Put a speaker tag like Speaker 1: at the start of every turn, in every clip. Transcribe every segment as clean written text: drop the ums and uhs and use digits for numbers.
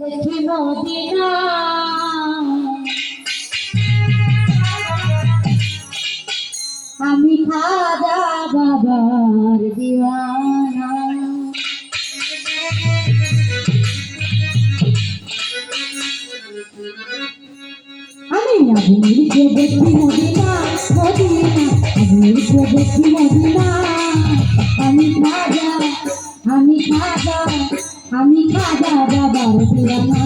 Speaker 1: দেখি মদিনা আমি খাজা বাবার দিওয়ানা। আমি আবুলকে দেখি মদিনা মদিনা, আবুলকে দেখি মদিনা আমি খাজা আমি খাজা আমি খাজা বাবার দিওয়ানা।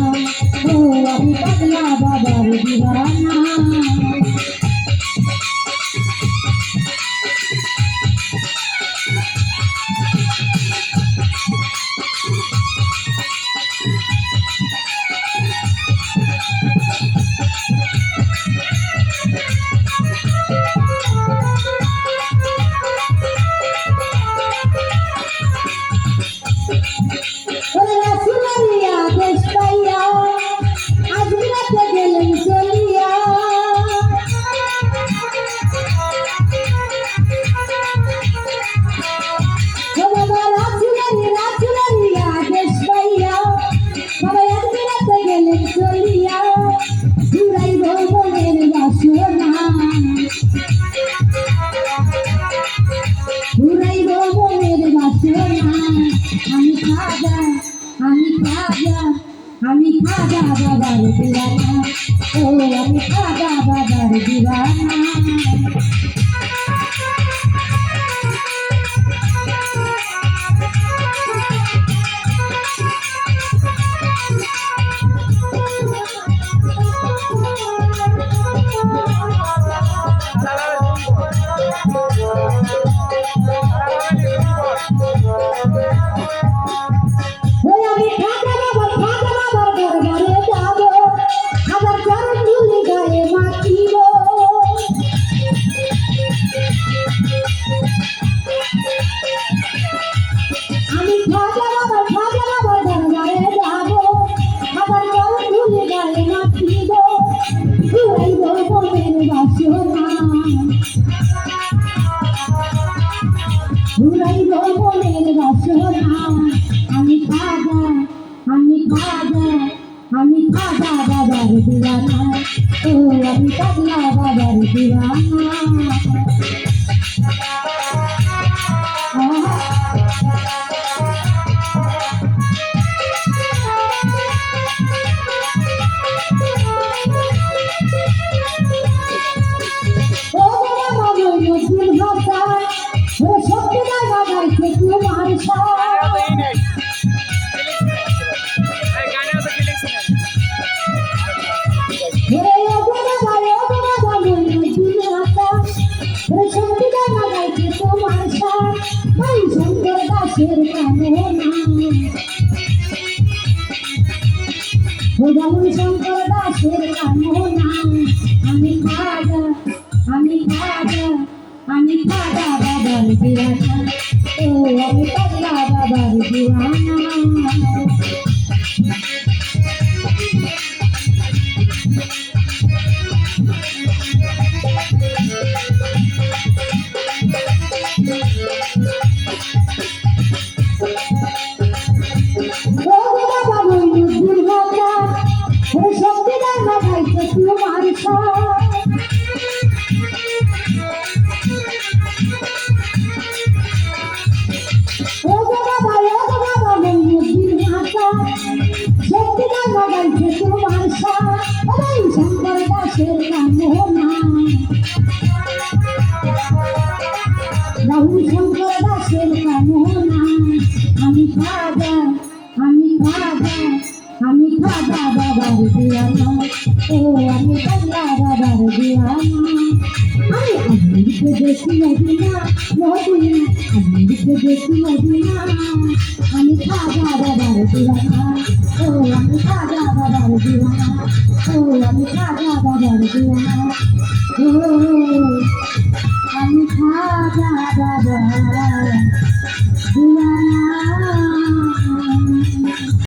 Speaker 1: ও আমি পাগলা বাবার দিওয়ানা। আমি খাজা বাবার দিওয়ানা। ও আমি খাজা বাবার দিওয়ানা। আমি খাজা আমি খাজা আমি খাজা বাবার দিওয়ানা। ও আমি পাগলা বাবার দিওয়ানা। শঙ্কর দাসের কামনা। আমি খাজা আমি খাজা আমি খাজা বাবার দিওয়ানা। ও আমি পাগলা বাবার দিওয়ানা। শঙ্কর দাসের কামনা। রাহুল শঙ্কর দাসের কামনা। আমি খাজা আমি খাজা আমি খাজা বাবার দিওয়ানা। ও আমি পাগলা বাবার দিওয়ানা। আমি আবুলকে দেখি মদিনা মদিনা, আবুলকে দেখি মদিনা আমি খাজা বাবার দিওয়ানা। ও আমি খাজা বাবার দিওয়ানা। ও আমি খাজা বাবার দিওয়ানা। ও আমি খাজা বাবার দিওয়ানা।